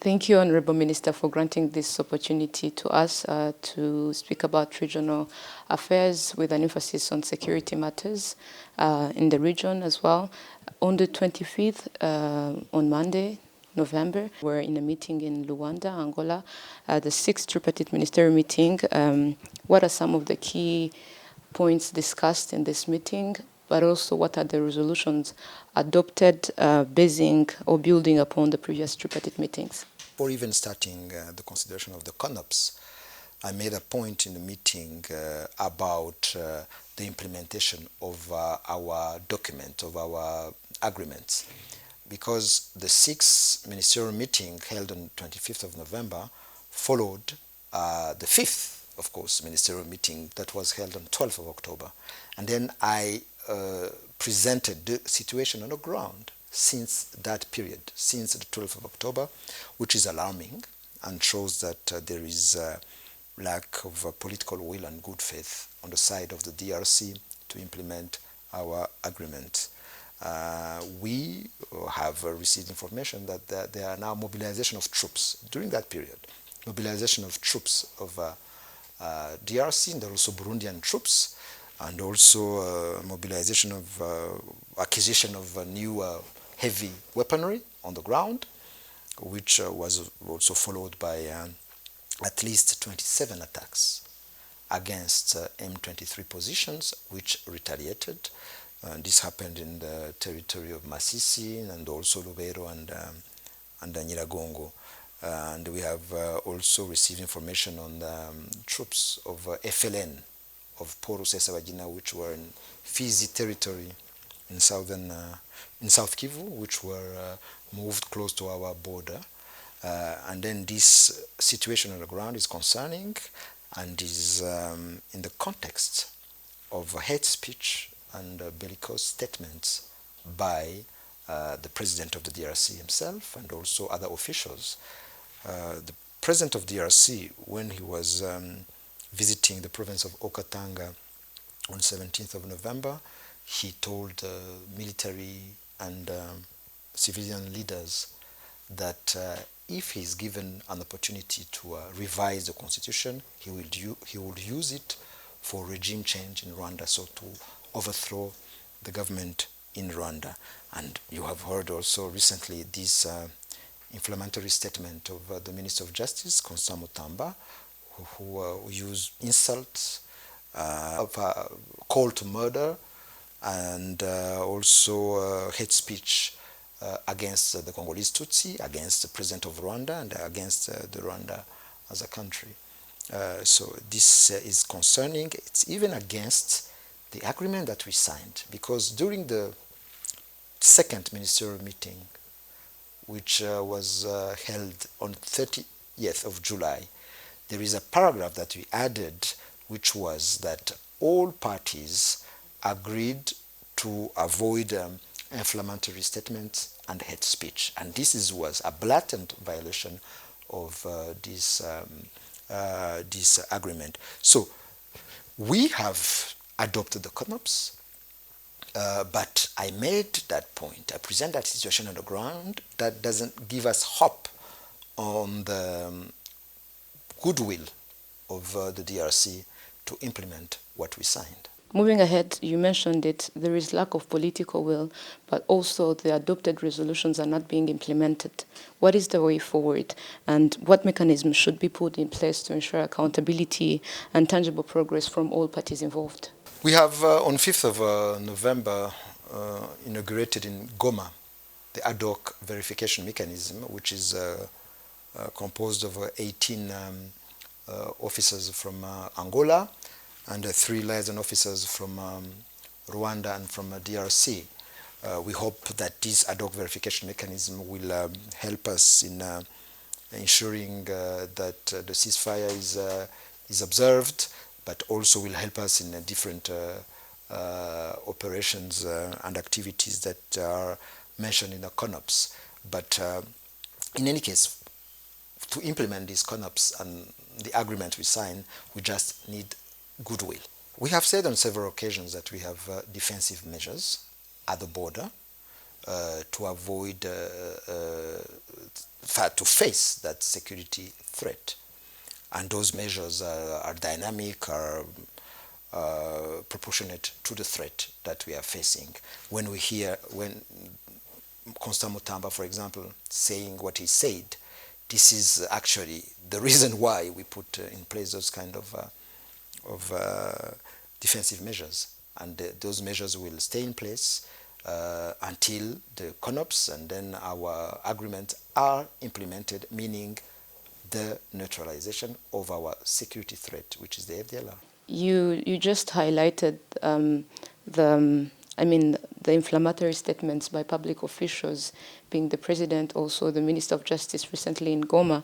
Thank you, Honorable Minister, for granting this opportunity to us to speak about regional affairs with an emphasis on security matters in the region as well. On the 25th, on Monday, November, we're in a meeting in Luanda, Angola, the 6th tripartite ministerial meeting. What are some of the key points discussed in this meeting, but also what are the resolutions adopted basing or building upon the previous tripartite meetings? Before even starting the consideration of the CONOPS, I made a point in the meeting about the implementation of our document, of our agreements, because the 6th ministerial meeting held on 25th of November followed the 5th, of course, ministerial meeting that was held on 12th of October. And then I presented the situation on the ground since that period, since the 12th of October, which is alarming and shows that there is a lack of political will and good faith on the side of the DRC to implement our agreement. We have received information that there are now mobilization of troops during that period, mobilization of troops of DRC, and also Burundian troops, and also mobilization of acquisition of new heavy weaponry on the ground, which was also followed by at least 27 attacks against M23 positions, which retaliated. This happened in the territory of Masisi and also Lubero and Nyiragongo. And we have also received information on the troops of FLN, of Paul Rusesabagina, which were in Fizi territory in South Kivu, which were moved close to our border. And then this situation on the ground is concerning and is in the context of hate speech and bellicose statements by the president of the DRC himself and also other officials. The president of DRC, when he was visiting the province of Okatanga on 17th of November, he told military and civilian leaders that if he's given an opportunity to revise the constitution, he would use it for regime change in Rwanda, so to overthrow the government in Rwanda. And you have heard also recently this inflammatory statement of the Minister of Justice, Constant Mutamba, who used insults, call to murder, and also hate speech against the Congolese Tutsi, against the president of Rwanda, and against the Rwanda as a country. So this is concerning. It's even against the agreement that we signed, because during the second ministerial meeting, which was held on 30th of July, there is a paragraph that we added, which was that all parties agreed to avoid inflammatory statements and hate speech. And this was a blatant violation of this agreement. So we have adopted the CONOPS, but I made that point. I present that situation on the ground. That doesn't give us hope on the goodwill of the DRC to implement what we signed. Moving ahead, you mentioned it, there is lack of political will, but also the adopted resolutions are not being implemented. What is the way forward, and what mechanisms should be put in place to ensure accountability and tangible progress from all parties involved? We have, on 5th of November, inaugurated in Goma the ad hoc verification mechanism, which is composed of 18 officers from Angola, and 3 liaison officers from Rwanda and from DRC. We hope that this ad hoc verification mechanism will help us in ensuring that the ceasefire is observed, but also will help us in different operations and activities that are mentioned in the CONOPS. But in any case, to implement these CONOPS and the agreement we sign, we just need goodwill. We have said on several occasions that we have defensive measures at the border, to avoid, to face that security threat. And those measures are dynamic, are proportionate to the threat that we are facing. When Constant Mutamba, for example, saying what he said, this is actually the reason why we put in place those kind of defensive measures. And those measures will stay in place until the CONOPS and then our agreements are implemented, meaning the neutralization of our security threat, which is the FDLR. You just highlighted the inflammatory statements by public officials, being the president, also the Minister of Justice recently in Goma.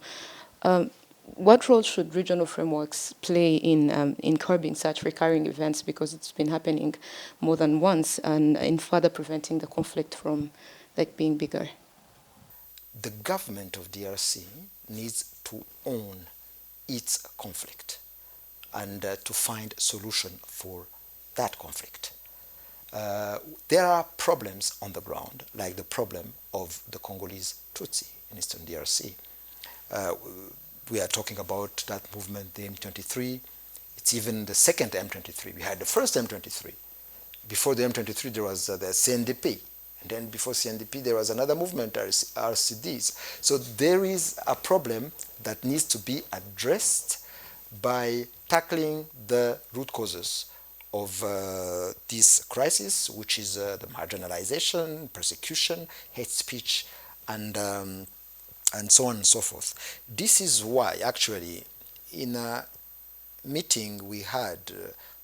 What role should regional frameworks play in curbing such recurring events, because it's been happening more than once, and in further preventing the conflict from being bigger? The government of DRC needs to own its conflict and to find solution for that conflict. There are problems on the ground, like the problem of the Congolese Tutsi in Eastern DRC. We are talking about that movement, the M23. It's even the second M23. We had the first M23. Before the M23, there was the CNDP. And then before CNDP, there was another movement, RCDs. So there is a problem that needs to be addressed by tackling the root causes of this crisis, which is the marginalization, persecution, hate speech, and so on and so forth. This is why, actually, in a meeting we had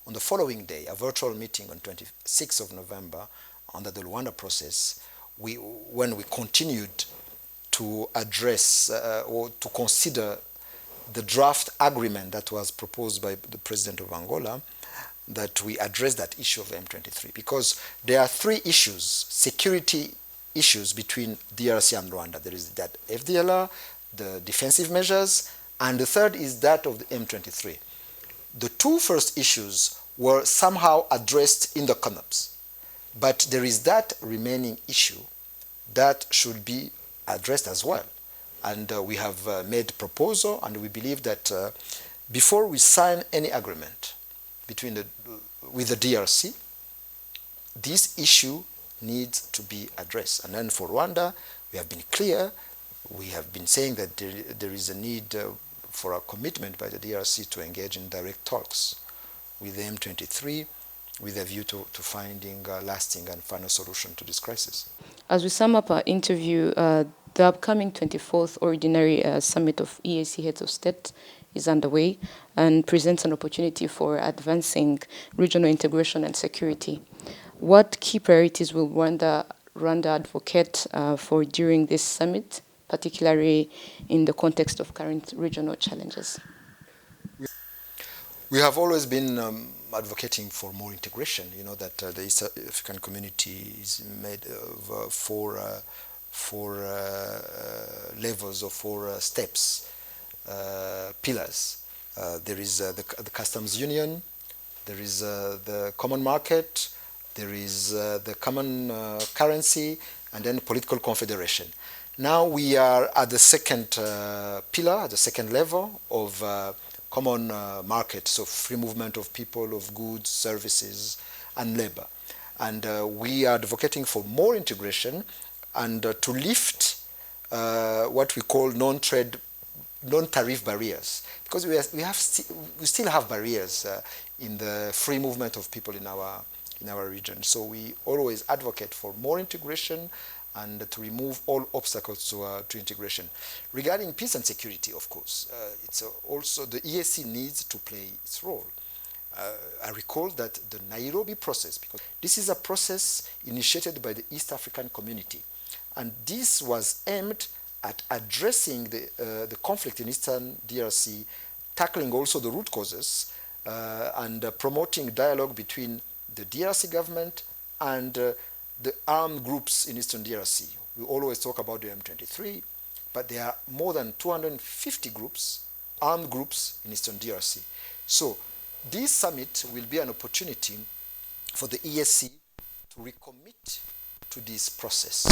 on the following day, a virtual meeting on 26th of November under the Luanda Process, when we continued to address or to consider the draft agreement that was proposed by the President of Angola, that we address that issue of M23, because there are three issues, security issues between DRC and Rwanda. There is that FDLR, the defensive measures, and the third is that of the M23. The two first issues were somehow addressed in the CONOPS, but there is that remaining issue that should be addressed as well. And we have made a proposal, and we believe that before we sign any agreement with the DRC, this issue needs to be addressed. And then for Rwanda, we have been clear. We have been saying that there is a need for a commitment by the DRC to engage in direct talks with the M23 with a view to finding a lasting and final solution to this crisis. As we sum up our interview, the upcoming 24th Ordinary Summit of EAC Heads of State is underway and presents an opportunity for advancing regional integration and security. What key priorities will Rwanda advocate for during this summit, particularly in the context of current regional challenges? We have always been advocating for more integration. You know that the East African community is made of four levels or four steps, pillars. There is the customs union, there is the common market, there is the common currency, and then political confederation. Now we are at the second pillar, at the second level of common market, so free movement of people, of goods, services, and labor. And we are advocating for more integration and to lift what we call non-tariff barriers, because we still have barriers in the free movement of people in our region. So we always advocate for more integration and to remove all obstacles to integration. Regarding peace and security, of course, it's also the EAC needs to play its role. I recall that the Nairobi process, because this is a process initiated by the East African community, and this was aimed at addressing the conflict in Eastern DRC, tackling also the root causes, and promoting dialogue between the DRC government and the armed groups in Eastern DRC. We always talk about the M23, but there are more than 250 groups, armed groups in Eastern DRC. So this summit will be an opportunity for the EAC to recommit to this process.